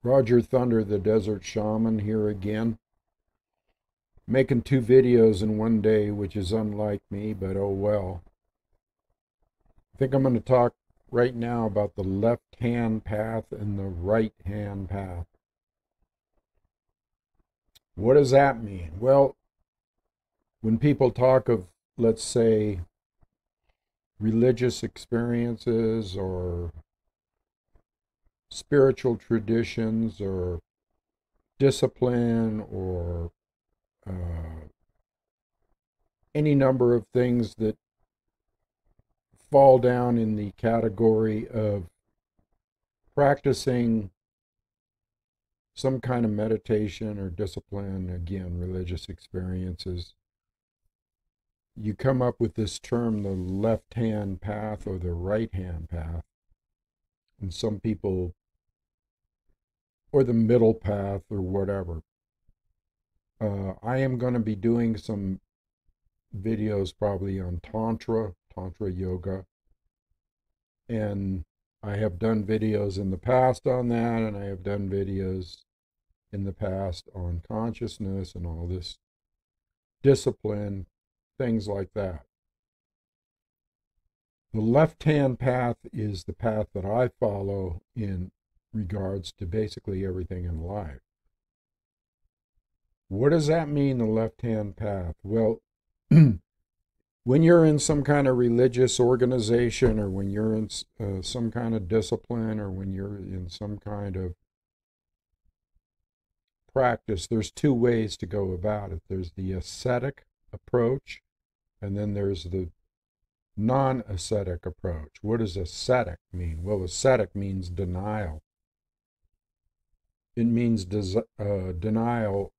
Roger Thunder, the Desert Shaman, here again. Making 2 videos in one day, which is unlike me, but oh well. I think I'm going to talk right now about the left-hand path and the right-hand path. What does that mean? Well, when people talk of, let's say, religious experiences or spiritual traditions or discipline or any number of things that fall down in the category of practicing some kind of meditation or discipline, again, religious experiences, you come up with this term, the left-hand path or the right-hand path. And some people, or the middle path or whatever. I am going to be doing some videos probably on Tantra yoga. And I have done videos in the past on that, and I have done videos in the past on consciousness and all this discipline, things like that. The left-hand path is the path that I follow in regards to basically everything in life. What does that mean, the left-hand path? Well, when you're in some kind of religious organization, or when you're in some kind of discipline, or when you're in some kind of practice, there's 2 ways to go about it. There's the ascetic approach, and then there's the non-ascetic approach. What does ascetic mean? Well, ascetic means denial. It means denial,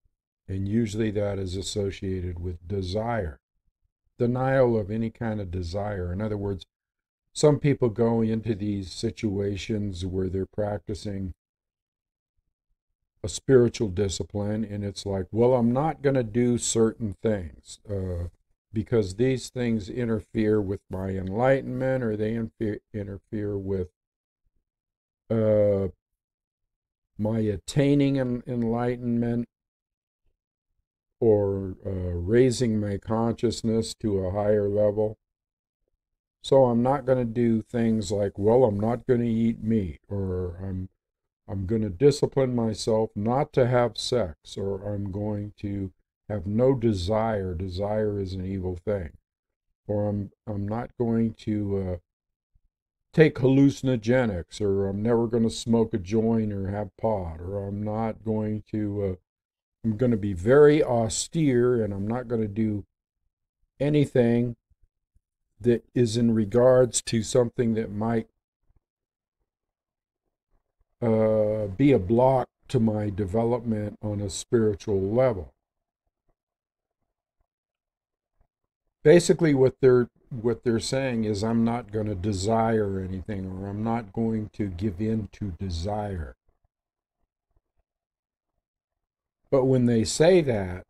and usually that is associated with desire. Denial of any kind of desire. In other words, some people go into these situations where they're practicing a spiritual discipline, and it's like, well, I'm not going to do certain things because these things interfere with my enlightenment, or they interfere with my attaining enlightenment, or raising my consciousness to a higher level. So I'm not going to do things like, well, I'm not going to eat meat, or I'm going to discipline myself not to have sex, or I'm going to have no desire. Desire is an evil thing. Or I'm not going to take hallucinogenics, or I'm never going to smoke a joint or have pot, or I'm not going to I'm going to be very austere, and I'm not going to do anything that is in regards to something that might be a block to my development on a spiritual level. Basically, what they're saying is, I'm not going to desire anything, or I'm not going to give in to desire. But when they say that,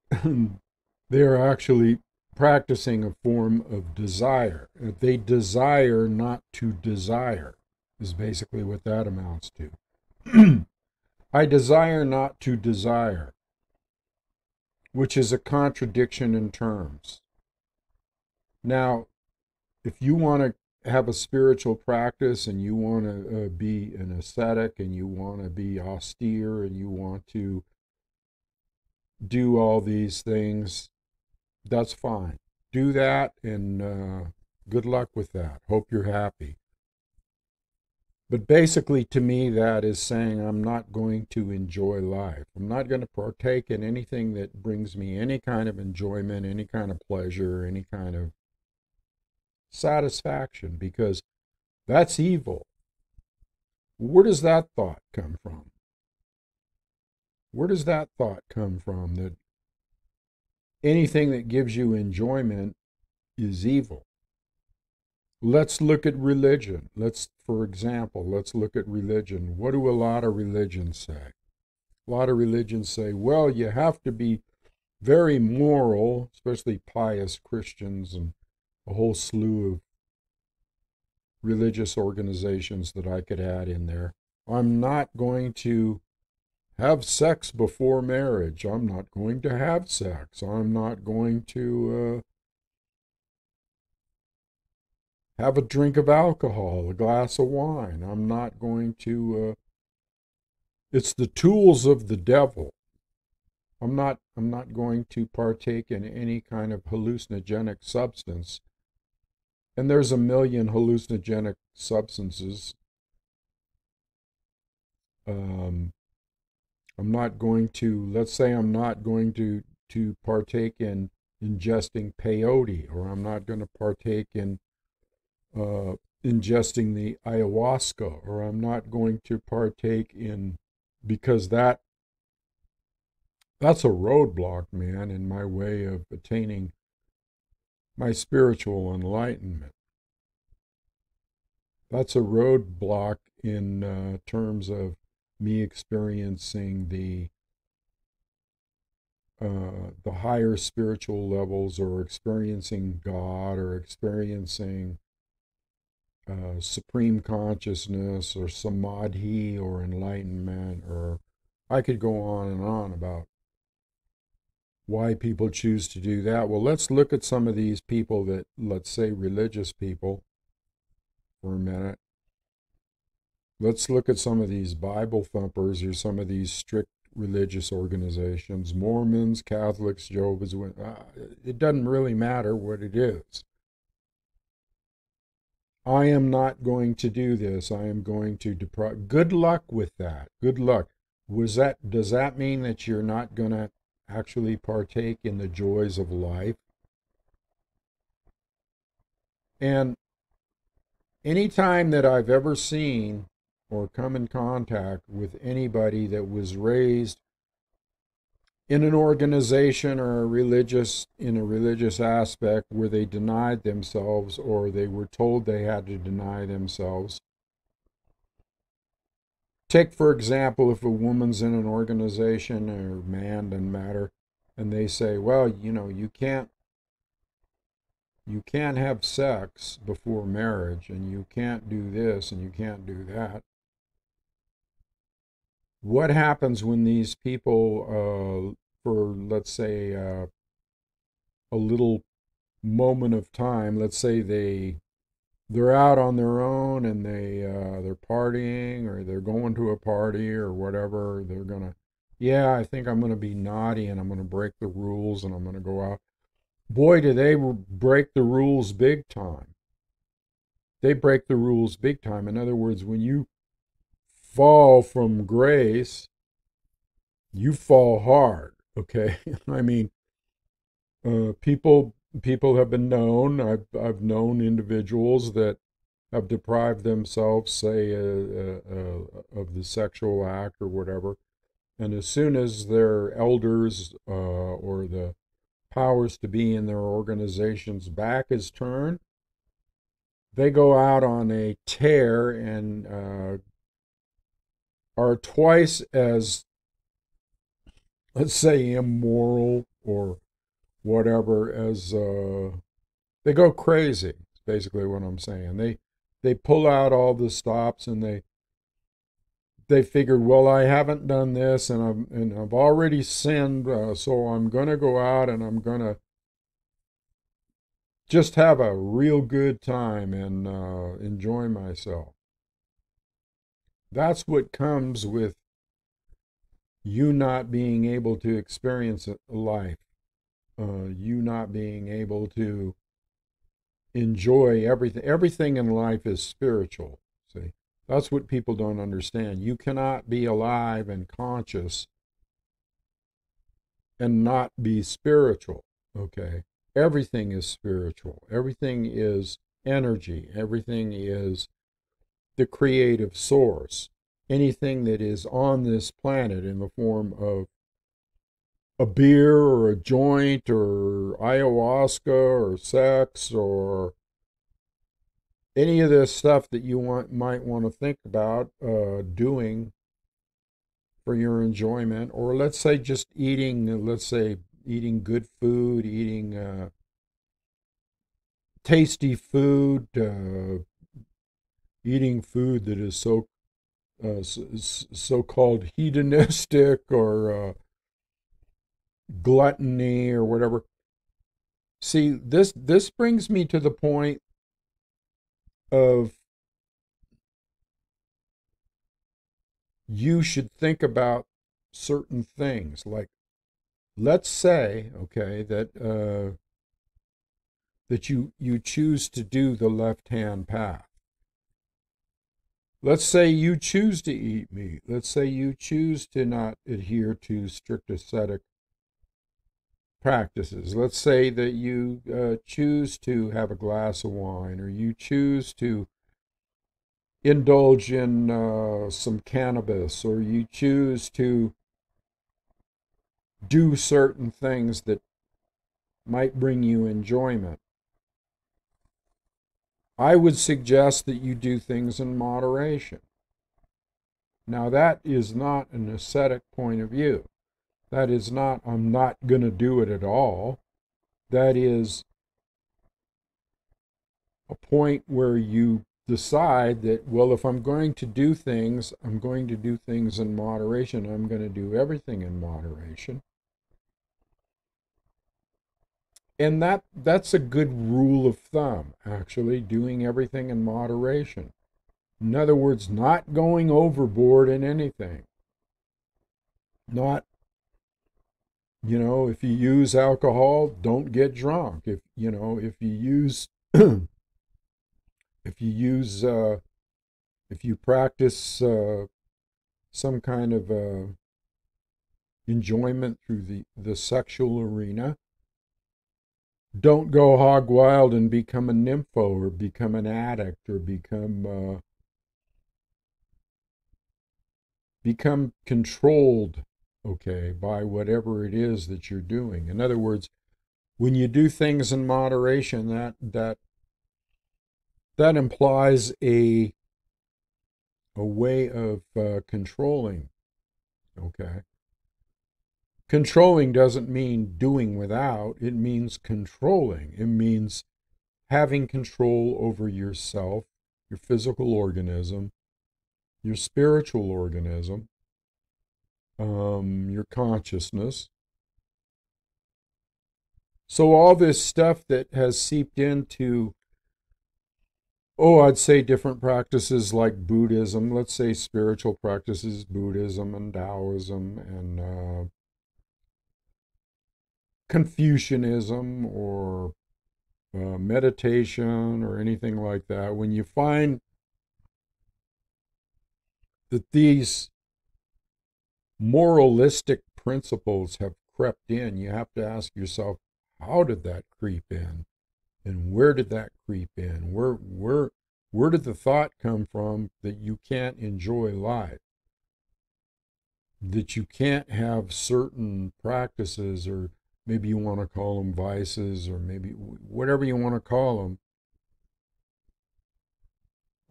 they're actually practicing a form of desire. They desire not to desire, is basically what that amounts to. I desire not to desire, which is a contradiction in terms. Now, if you want to have a spiritual practice, and you want to be an ascetic, and you want to be austere, and you want to do all these things, that's fine. Do that, and good luck with that. Hope you're happy. But basically, to me, that is saying, I'm not going to enjoy life. I'm not going to partake in anything that brings me any kind of enjoyment, any kind of pleasure, any kind of satisfaction, because that's evil. Where does that thought come from? Where does that thought come from, that anything that gives you enjoyment is evil? Let's look at religion. For example, let's look at religion. What do a lot of religions say? A lot of religions say, well, you have to be very moral, especially pious Christians and a whole slew of religious organizations that I could add in there. I'm not going to have sex before marriage. I'm not going to have sex. I'm not going to have a drink of alcohol, a glass of wine. I'm not going to. It's the tools of the devil. I'm not going to partake in any kind of hallucinogenic substance. And there's a million hallucinogenic substances. I'm not going to, let's say I'm not going to partake in ingesting peyote, or I'm not going to partake in ingesting the ayahuasca, or I'm not going to partake in, because that's a roadblock, man, in my way of attaining my spiritual enlightenment. That's a roadblock in terms of me experiencing the higher spiritual levels, or experiencing God, or experiencing supreme consciousness, or samadhi, or enlightenment, or I could go on and on about why people choose to do that. Well, let's look at some of these people that, let's say religious people, for a minute. Let's look at some of these Bible thumpers, or some of these strict religious organizations, Mormons, Catholics, Jehovah's Witnesses. It doesn't really matter what it is. I am not going to do this. I am going to deprive. Good luck with that. Good luck. Does that mean that you're not going to actually partake in the joys of life? And anytime that I've ever seen or come in contact with anybody that was raised in an organization, or in a religious aspect, where they denied themselves, or they were told they had to deny themselves. Take, for example, if a woman's in an organization, or man, doesn't matter, and they say, well, you can't have sex before marriage, and you can't do this, and you can't do that. What happens when these people, for, let's say, a little moment of time, let's say they're out on their own, and they're partying, or they're going to a party, or whatever, they're gonna, yeah, I think I'm gonna be naughty, and I'm gonna break the rules, and I'm gonna go out. Boy, do they break the rules big time. They break the rules big time. In other words, when you fall from grace, you fall hard. Okay, I mean, people have been known. I've known individuals that have deprived themselves, say, of the sexual act or whatever, and as soon as their elders, or the powers to be in their organization's back is turned, they go out on a tear, and are twice as, let's say, immoral or whatever, as they go crazy. It's basically what I'm saying. They pull out all the stops, and they figured, well, I haven't done this, and I've already sinned, so I'm going to go out, and I'm going to just have a real good time, and enjoy myself. That's what comes with you not being able to experience life, you not being able to enjoy everything. Everything in life is spiritual. See, that's what people don't understand. You cannot be alive and conscious and not be spiritual. Okay, everything is spiritual. Everything is energy. Everything is the creative source. Anything that is on this planet in the form of a beer, or a joint, or ayahuasca, or sex, or any of this stuff that you might want to think about doing for your enjoyment, or let's say just eating, eating good food, eating tasty food, eating food that is so so-called hedonistic or gluttony or whatever. See, this brings me to the point of you should think about certain things. Like, let's say, okay, that you choose to do the left-hand path. Let's say you choose to eat meat. Let's say you choose to not adhere to strict ascetic practices. Let's say that you choose to have a glass of wine, or you choose to indulge in some cannabis, or you choose to do certain things that might bring you enjoyment. I would suggest that you do things in moderation. Now, that is not an ascetic point of view. That is not, I'm not going to do it at all. That is a point where you decide that, well, if I'm going to do things, I'm going to do things in moderation. I'm going to do everything in moderation. And that's a good rule of thumb, actually, doing everything in moderation. In other words, not going overboard in anything. Not, if you use alcohol, don't get drunk. If you use if you practice some kind of enjoyment through the sexual arena, don't go hog wild and become a nympho or become an addict or become controlled, okay, by whatever it is that you're doing. In other words, when you do things in moderation, that implies a way of controlling, okay? Controlling doesn't mean doing without, it means controlling. It means having control over yourself, your physical organism, your spiritual organism, your consciousness. So all this stuff that has seeped into, I'd say different practices like Buddhism, let's say spiritual practices, Buddhism and Taoism and Confucianism or meditation or anything like that, when you find that these moralistic principles have crept in, you have to ask yourself, how did that creep in? And where did that creep in? Where did the thought come from that you can't enjoy life? That you can't have certain practices, or maybe you want to call them vices, or maybe whatever you want to call them.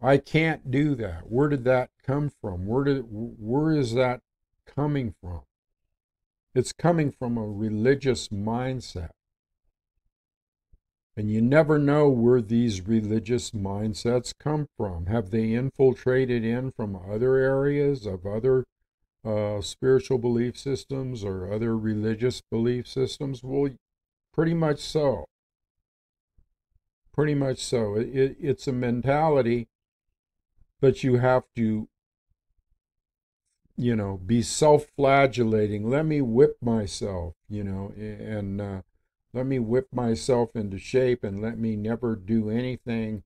I can't do that. Where did that come from? Where is that coming from? It's coming from a religious mindset. And you never know where these religious mindsets come from. Have they infiltrated in from other areas of other spiritual belief systems or other religious belief systems? Well, pretty much so. Pretty much so. It's a mentality, but you have to, be self-flagellating. Let me whip myself, and let me whip myself into shape, and let me never do anything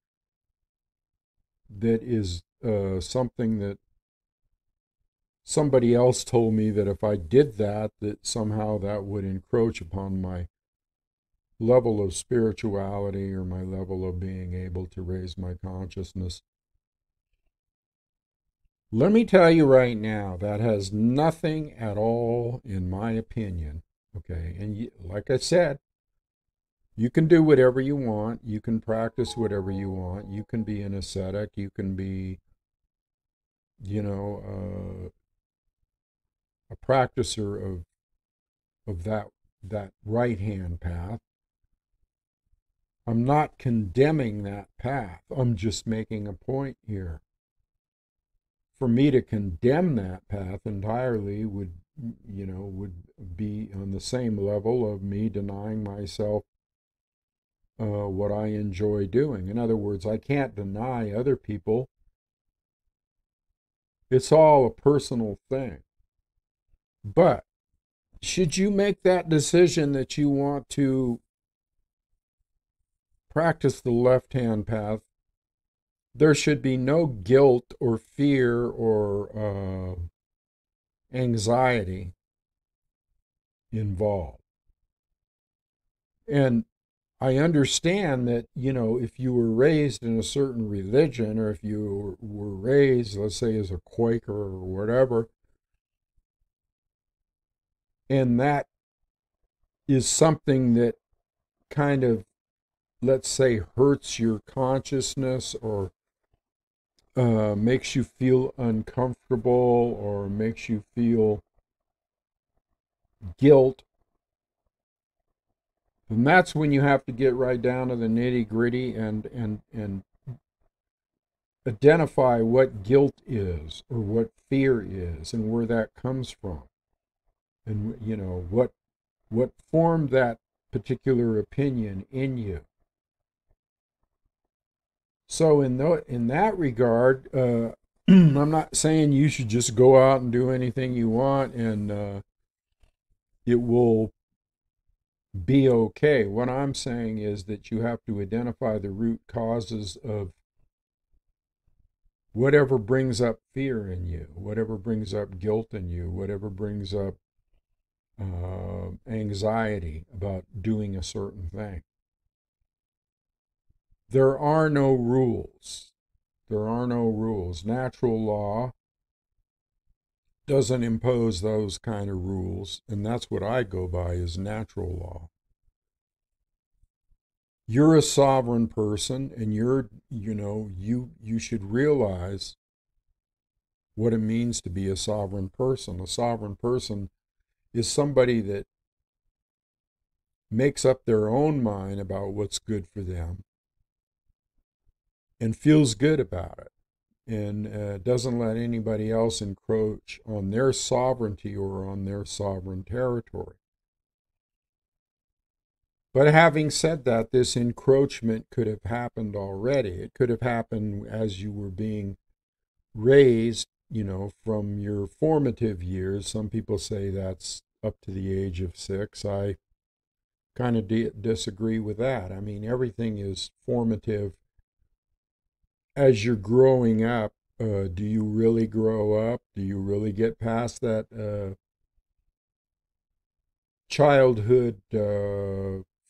that is something that somebody else told me that if I did that somehow that would encroach upon my level of spirituality or my level of being able to raise my consciousness. Let me tell you right now, that has nothing at all, in my opinion, okay? And like I said, you can do whatever you want. You can practice whatever you want. You can be an ascetic. You can be, a practicer of that right-hand path. I'm not condemning that path. I'm just making a point here. for me to condemn that path entirely would be on the same level of me denying myself what I enjoy doing. In other words, I can't deny other people. It's all a personal thing. But should you make that decision that you want to practice the left-hand path, there should be no guilt or fear or anxiety involved. And I understand that, if you were raised in a certain religion, or if you were raised, let's say, as a Quaker or whatever, and that is something that kind of, let's say, hurts your consciousness or makes you feel uncomfortable or makes you feel guilt, and that's when you have to get right down to the nitty-gritty and identify what guilt is or what fear is and where that comes from, and what formed that particular opinion in you. So in that regard, I'm not saying you should just go out and do anything you want and it will be okay. What I'm saying is that you have to identify the root causes of whatever brings up fear in you, whatever brings up guilt in you, whatever brings up anxiety about doing a certain thing. There are no rules. There are no rules. Natural law doesn't impose those kind of rules, and that's what I go by, is natural law. You're a sovereign person, and you should realize what it means to be a sovereign person. A sovereign person is somebody that makes up their own mind about what's good for them and feels good about it, and doesn't let anybody else encroach on their sovereignty or on their sovereign territory. But having said that, this encroachment could have happened already. It could have happened as you were being raised, from your formative years. Some people say that's up to the age of 6. I kind of disagree with that. I mean, everything is formative as you're growing up. Do you really grow up? Do you really get past that childhood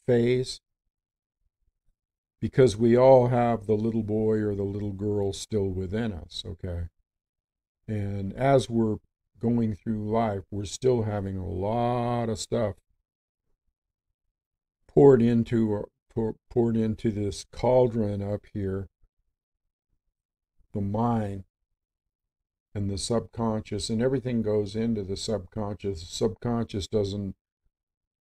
phase? Because we all have the little boy or the little girl still within us, okay? And as we're going through life, we're still having a lot of stuff poured into this cauldron up here, the mind and the subconscious, and everything goes into the subconscious. The subconscious doesn't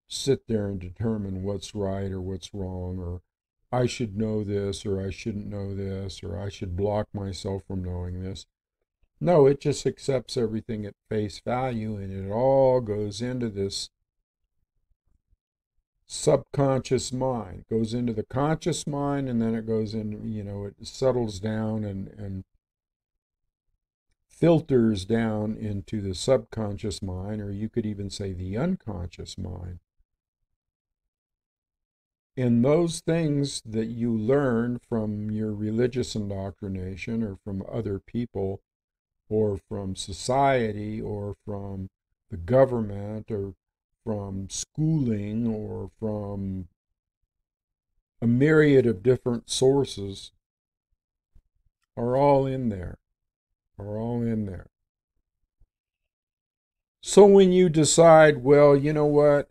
sit there and determine what's right or what's wrong, or I should know this or I shouldn't know this, or I should block myself from knowing this. No, it just accepts everything at face value, and it all goes into this subconscious mind. It goes into the conscious mind, and then it goes in, it settles down and filters down into the subconscious mind, or you could even say the unconscious mind. And those things that you learn from your religious indoctrination or from other people or from society or from the government or from schooling or from a myriad of different sources are all in there, So when you decide, well, you know what,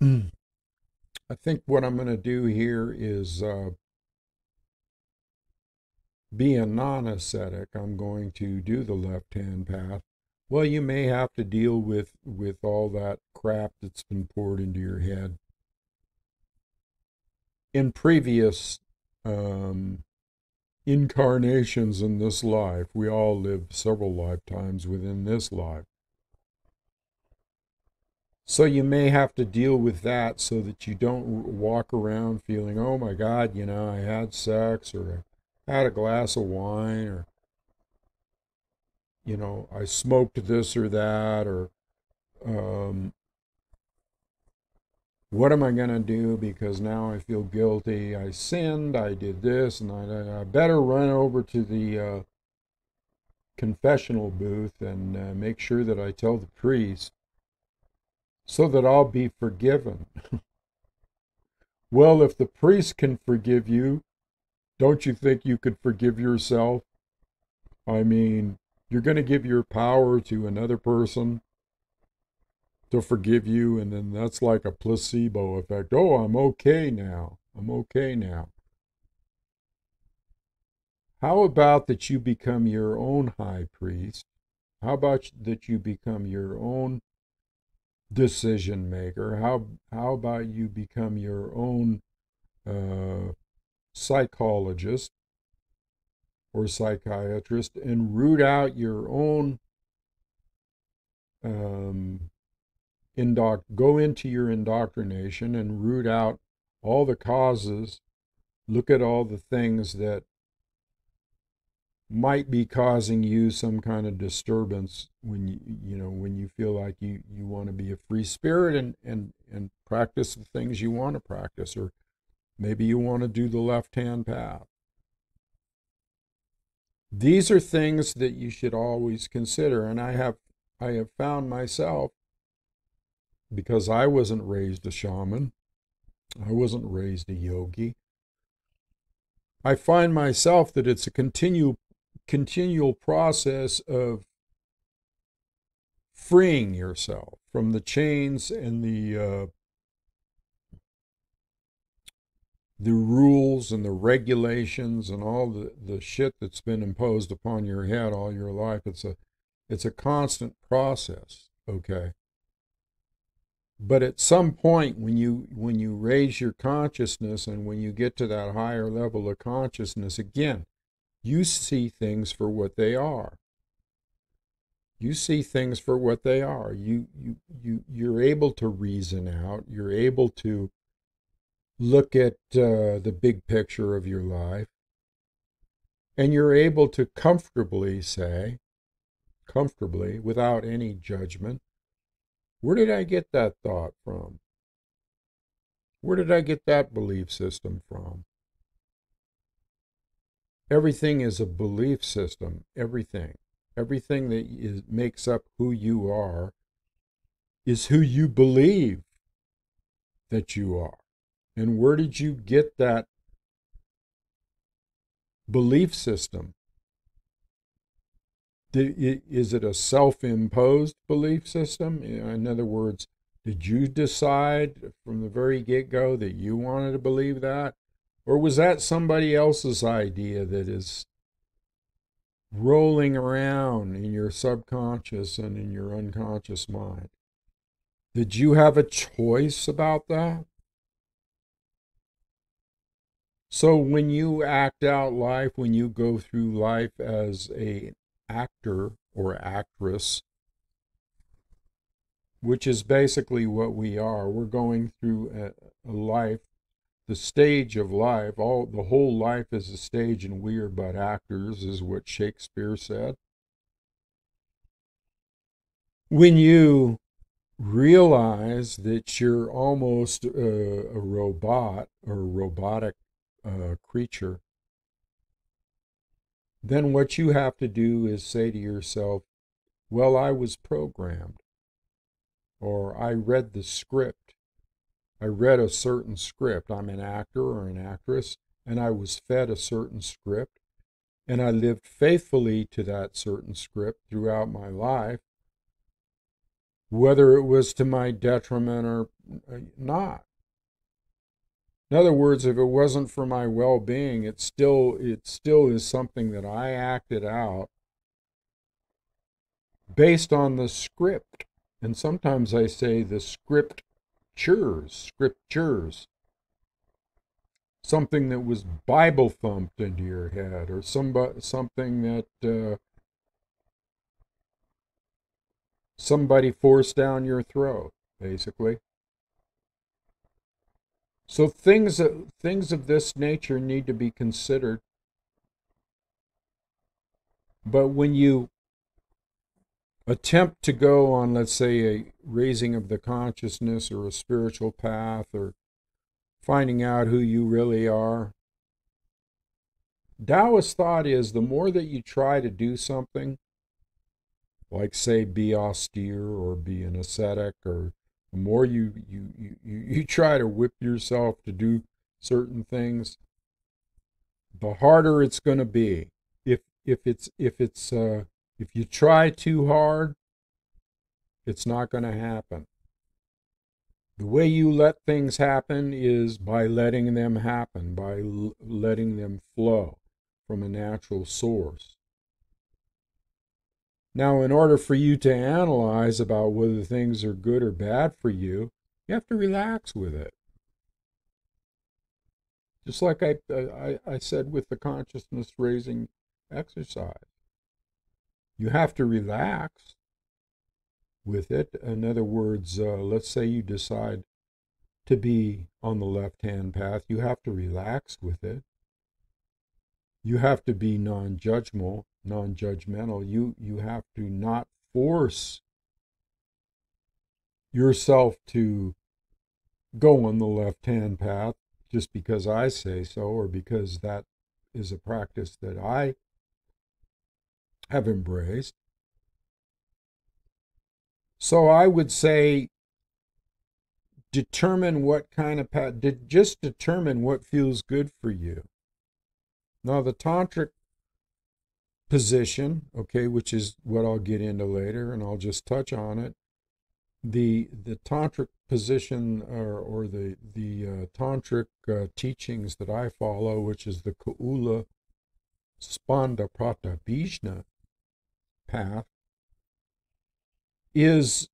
I think what I'm going to do here is be a non-ascetic. I'm going to do the left-hand path. Well, you may have to deal with all that crap that's been poured into your head in previous incarnations in this life. We all live several lifetimes within this life. So you may have to deal with that so that you don't walk around feeling, oh my God, I had sex, or I had a glass of wine, or, I smoked this or that, or um, what am I going to do because now I feel guilty? I sinned, I did this, and I better run over to the confessional booth and make sure that I tell the priest so that I'll be forgiven. Well, if the priest can forgive you, don't you think you could forgive yourself? I mean, you're going to give your power to another person to forgive you, and then that's like a placebo effect. Oh, I'm okay now. I'm okay now. How about that you become your own high priest? How about that you become your own decision maker? How about you become your own psychologist or psychiatrist and root out your own go into your indoctrination and root out all the causes. Look at all the things that might be causing you some kind of disturbance when when you feel like you want to be a free spirit and practice the things you want to practice, or maybe you want to do the left hand path. These are things that you should always consider, and I have found myself, because I wasn't raised a shaman, I wasn't raised a yogi, I find myself that it's a continual process of freeing yourself from the chains and the rules and the regulations and all the shit that's been imposed upon your head all your life. It's a constant process, okay? But at some point when you raise your consciousness and when you get to that higher level of consciousness, again, you see things for what they are. You see things for what they are. You're able to reason out. You're able to look at the big picture of your life. And you're able to comfortably say, without any judgment, where did I get that thought from? Where did I get that belief system from? Everything is a belief system. Everything. Everything that makes up who you are is who you believe that you are. And where did you get that belief system? Is it a self-imposed belief system? In other words, did you decide from the very get-go that you wanted to believe that? Or was that somebody else's idea that is rolling around in your subconscious and in your unconscious mind? Did you have a choice about that? So when you act out life, when you go through life as an actor or actress, which is basically what we are, we're going through a life, the stage of life, the whole life is a stage and we are but actors, is what Shakespeare said. When you realize that you're almost a robot or a robotic creature, then what you have to do is say to yourself, well, I was programmed, or I read the script. I read a certain script. I'm an actor or an actress, and I was fed a certain script, and I lived faithfully to that certain script throughout my life, whether it was to my detriment or not. In other words, if it wasn't for my well-being, it still is something that I acted out based on the script. And sometimes I say the scriptures. something that was Bible thumped into your head, or something that somebody forced down your throat, basically. So things of this nature need to be considered. But when you attempt to go on, let's say, a raising of the consciousness or a spiritual path or finding out who you really are, Taoist thought is the more that you try to do something, like say be austere or be an ascetic, or the more you try to whip yourself to do certain things, the harder it's going to be. If you try too hard, it's not going to happen. The way you let things happen is by letting them happen, by letting them flow from a natural source. Now, in order for you to analyze about whether things are good or bad for you, you have to relax with it. Just like I said with the consciousness raising exercise. You have to relax with it. In other words, let's say you decide to be on the left-hand path. You have to relax with it. You have to be non-judgmental. You have to not force yourself to go on the left-hand path just because I say so, or because that is a practice that I have embraced. So I would say determine what kind of path, just determine what feels good for you. Now the tantric position, okay, which is what I'll get into later, and I'll just touch on it. The tantric position, or the tantric teachings that I follow, which is the Kaula Spanda Pratabhijna path, is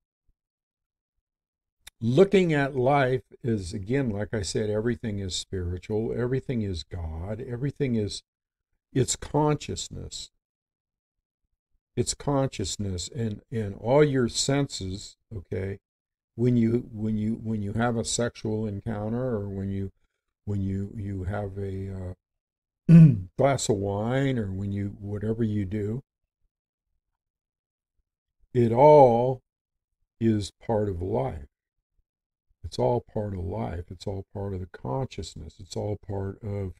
looking at life is, again, like I said, everything is spiritual, everything is God, everything is, it's consciousness. It's consciousness, and all your senses, okay, when you have a sexual encounter, or when you have a glass of wine, or when you, whatever you do, it all is part of life. It's all part of life. It's all part of the consciousness. It's all part of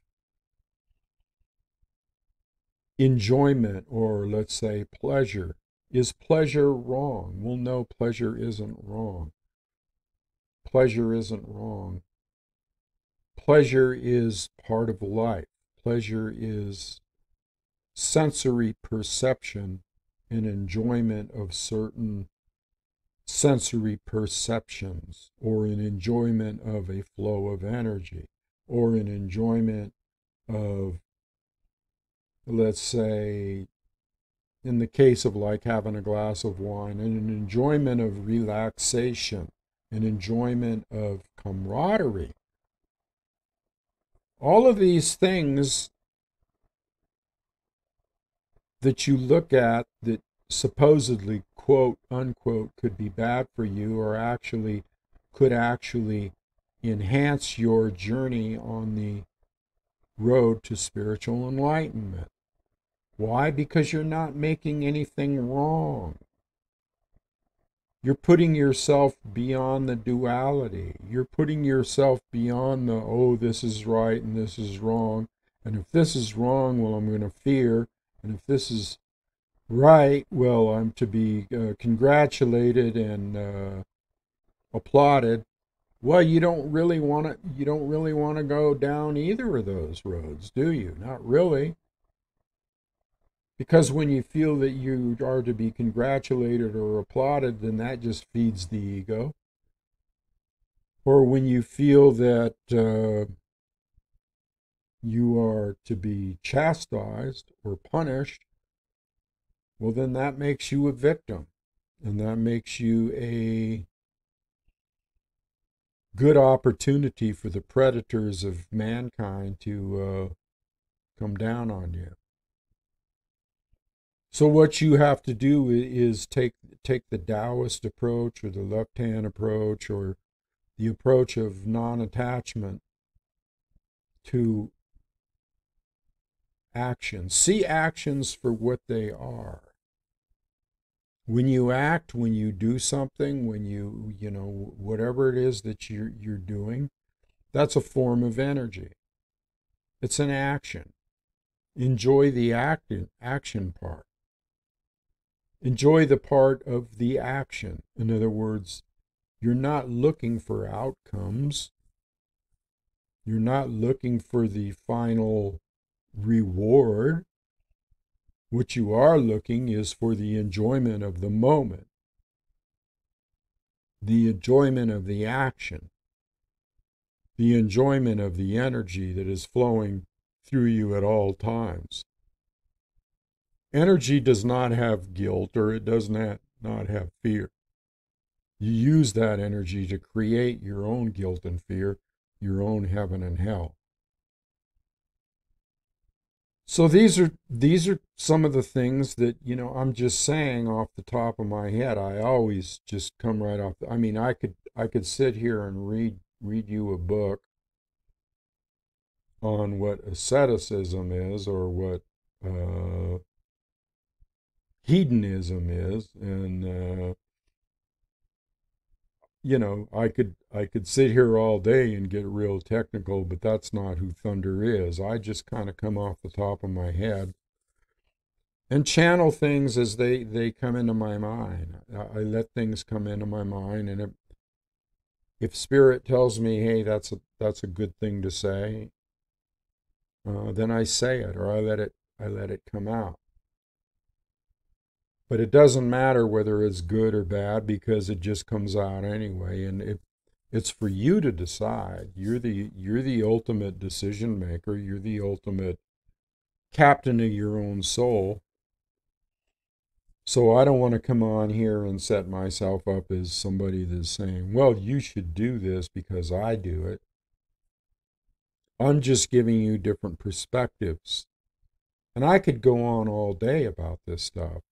enjoyment, or let's say pleasure. Is pleasure wrong? Well, no, pleasure isn't wrong. Pleasure isn't wrong. Pleasure is part of life. Pleasure is sensory perception and enjoyment of certain sensory perceptions, or an enjoyment of a flow of energy, or an enjoyment of, let's say, in the case of like having a glass of wine, and an enjoyment of relaxation, an enjoyment of camaraderie. All of these things that you look at that supposedly, quote unquote, could be bad for you, or actually could actually enhance your journey on the road to spiritual enlightenment. Why? Because you're not making anything wrong. You're putting yourself beyond the duality. You're putting yourself beyond the, oh, this is right and this is wrong. And if this is wrong, well, I'm going to fear. And if this is right, well, I'm to be congratulated and applauded. Well, you don't really want to go down either of those roads, do you? Not really. Because when you feel that you are to be congratulated or applauded, then that just feeds the ego. Or when you feel that you are to be chastised or punished, well, then that makes you a victim. And that makes you good opportunity for the predators of mankind to come down on you. So what you have to do is take the Taoist approach, or the left-hand approach, or the approach of non-attachment to actions. See actions for what they are. When you act, when you do something, when you know, whatever it is that you're doing, that's a form of energy. It's an action. Enjoy the action part. Enjoy the part of the action. In other words, you're not looking for outcomes. You're not looking for the final reward. What you are looking is for the enjoyment of the moment, the enjoyment of the action, the enjoyment of the energy that is flowing through you at all times. Energy does not have guilt, or it does not have fear. You use that energy to create your own guilt and fear, your own heaven and hell. So these are some of the things that, you know, I'm just saying off the top of my head. I always just come right off. I mean, I could sit here and read you a book on what asceticism is, or what hedonism is, and you know, I could sit here all day and get real technical, but that's not who Thunder is. I just kind of come off the top of my head and channel things as they come into my mind. I let things come into my mind, and if Spirit tells me, hey, that's a good thing to say, then I say it, or I let it come out. But it doesn't matter whether it's good or bad, because it just comes out anyway. And it's for you to decide. You're the ultimate decision maker. You're the ultimate captain of your own soul. So I don't want to come on here and set myself up as somebody that's saying, well, you should do this because I do it. I'm just giving you different perspectives. And I could go on all day about this stuff.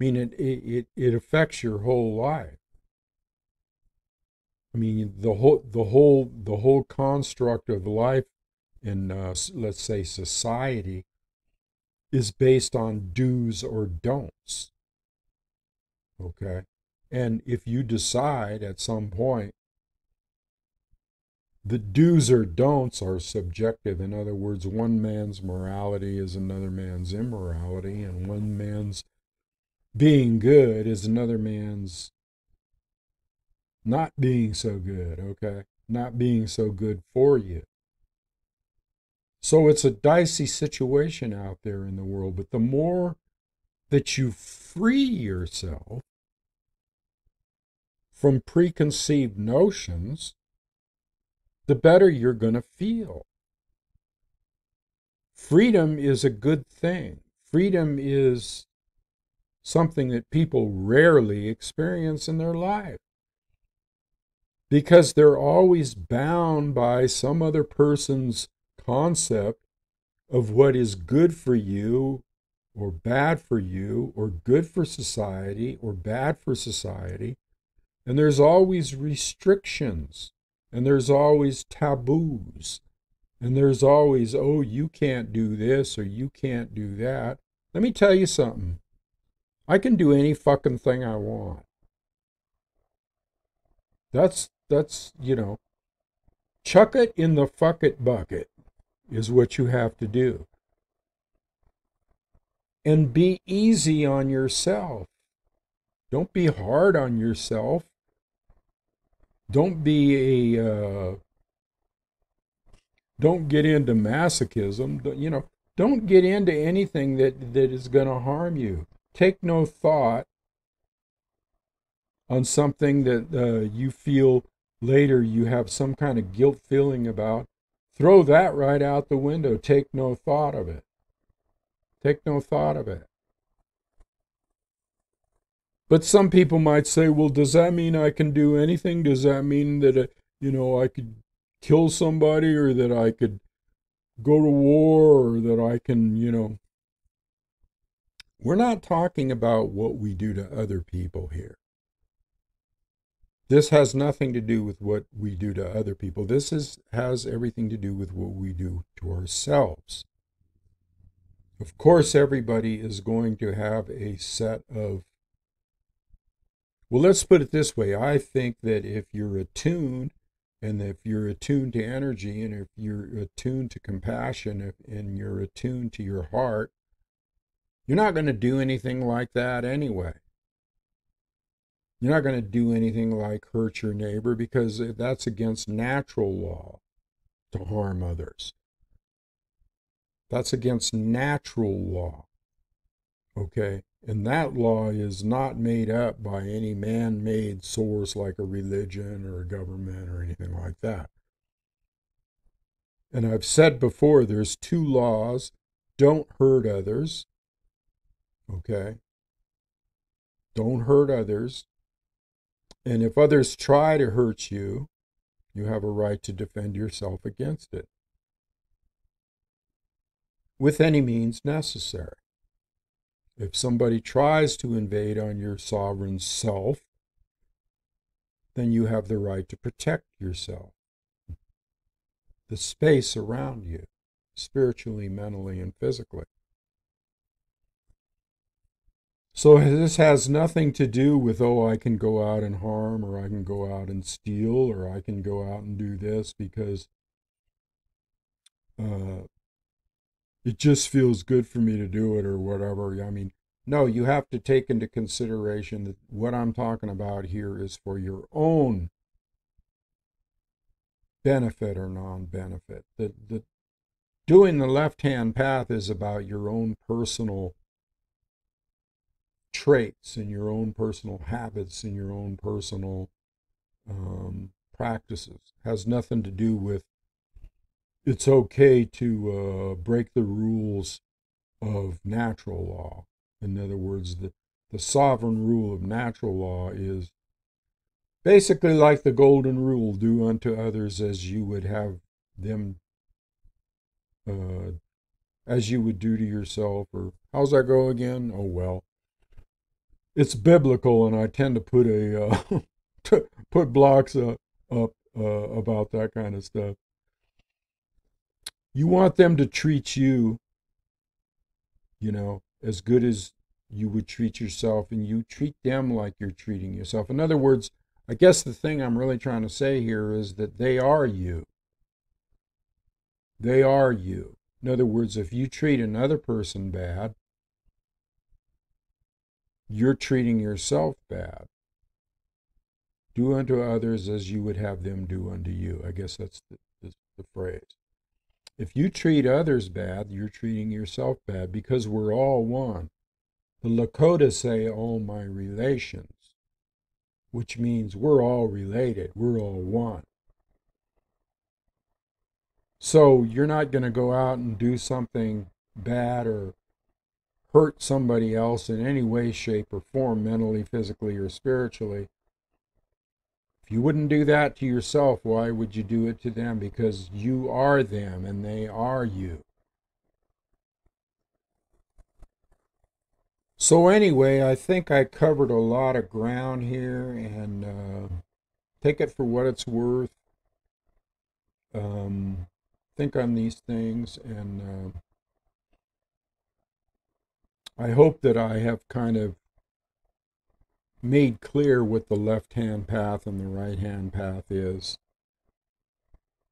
I mean, it affects your whole life. I mean, the whole construct of life in, let's say, society is based on do's or don'ts. Okay? And if you decide at some point, the do's or don'ts are subjective. In other words, one man's morality is another man's immorality, and one man's being good is another man's not being so good, okay? Not being so good for you. So it's a dicey situation out there in the world, but the more that you free yourself from preconceived notions, the better you're going to feel. Freedom is a good thing. Freedom is something that people rarely experience in their life, because they're always bound by some other person's concept of what is good for you, or bad for you, or good for society, or bad for society. And there's always restrictions, and there's always taboos, and there's always, oh, you can't do this, or you can't do that. Let me tell you something. I can do any fucking thing I want. That's, you know, chuck it in the fuck it bucket is what you have to do. And be easy on yourself. Don't be hard on yourself. Don't be don't get into masochism. You know, don't get into anything that is going to harm you. Take no thought on something that you feel later you have some kind of guilt feeling about. Throw that right out the window. Take no thought of it. Take no thought of it. But some people might say, well, does that mean I can do anything? Does that mean that, I could kill somebody, or that I could go to war, or that I can. We're not talking about what we do to other people here. This has nothing to do with what we do to other people. This has everything to do with what we do to ourselves. Of course, everybody is going to have a set of, well, let's put it this way. I think that if you're attuned, and if you're attuned to energy, and if you're attuned to compassion, and you're attuned to your heart, you're not going to do anything like that anyway. You're not going to do anything like hurt your neighbor, because that's against natural law to harm others. That's against natural law. Okay? And that law is not made up by any man-made source like a religion or a government or anything like that. And I've said before, there's two laws. Don't hurt others. Okay? Don't hurt others. And if others try to hurt you, you have a right to defend yourself against it, with any means necessary. If somebody tries to invade on your sovereign self, then you have the right to protect yourself, the space around you, spiritually, mentally, and physically. So this has nothing to do with, I can go out and harm, or I can go out and steal, or I can go out and do this because it just feels good for me to do it, or whatever. No, you have to take into consideration that what I'm talking about here is for your own benefit or non-benefit. The doing the left-hand path is about your own personal traits, and your own personal habits, and your own personal practices. It has nothing to do with it's okay to break the rules of natural law. In other words, the sovereign rule of natural law is basically like the golden rule: do unto others as you would have them, as you would do to yourself. Or how's that go again? Oh, well. It's biblical, and I tend to put put blocks up about that kind of stuff. You want them to treat you, as good as you would treat yourself, and you treat them like you're treating yourself. In other words, I guess the thing I'm really trying to say here is that they are you. They are you. In other words, if you treat another person bad, you're treating yourself bad. Do unto others as you would have them do unto you. I guess that's the phrase. If you treat others bad, you're treating yourself bad, because we're all one. The Lakota say, all my relations, which means we're all related. We're all one. So you're not going to go out and do something bad or hurt somebody else in any way, shape, or form, mentally, physically, or spiritually. If you wouldn't do that to yourself, why would you do it to them? Because you are them and they are you. So anyway, I think I covered a lot of ground here, and take it for what it's worth. Think on these things, and I hope that I have kind of made clear what the left-hand path and the right-hand path is.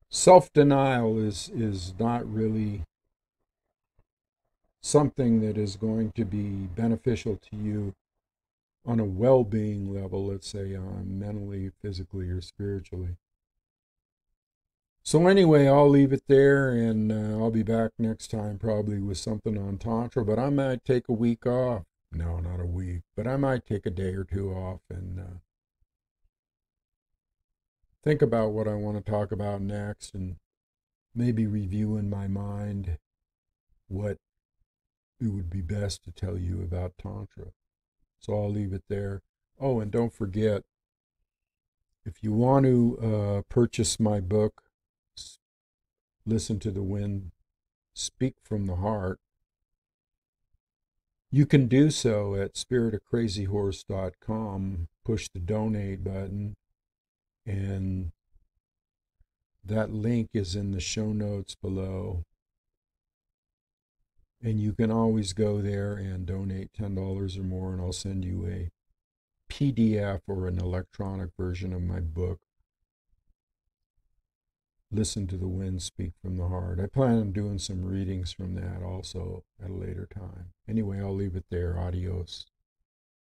Self-denial is not really something that is going to be beneficial to you on a well-being level, let's say, mentally, physically, or spiritually. So anyway, I'll leave it there, and I'll be back next time probably with something on Tantra, but I might take a week off. No, not a week, but I might take a day or two off and think about what I want to talk about next, and maybe review in my mind what it would be best to tell you about Tantra. So I'll leave it there. Oh, and don't forget, if you want to purchase my book, Listen to the Wind, Speak from the Heart, you can do so at spiritofcrazyhorse.com. Push the donate button, and that link is in the show notes below. And you can always go there and donate $10 or more, and I'll send you a PDF or an electronic version of my book, Listen to the Wind, Speak from the Heart. I plan on doing some readings from that also at a later time. Anyway, I'll leave it there. Adios.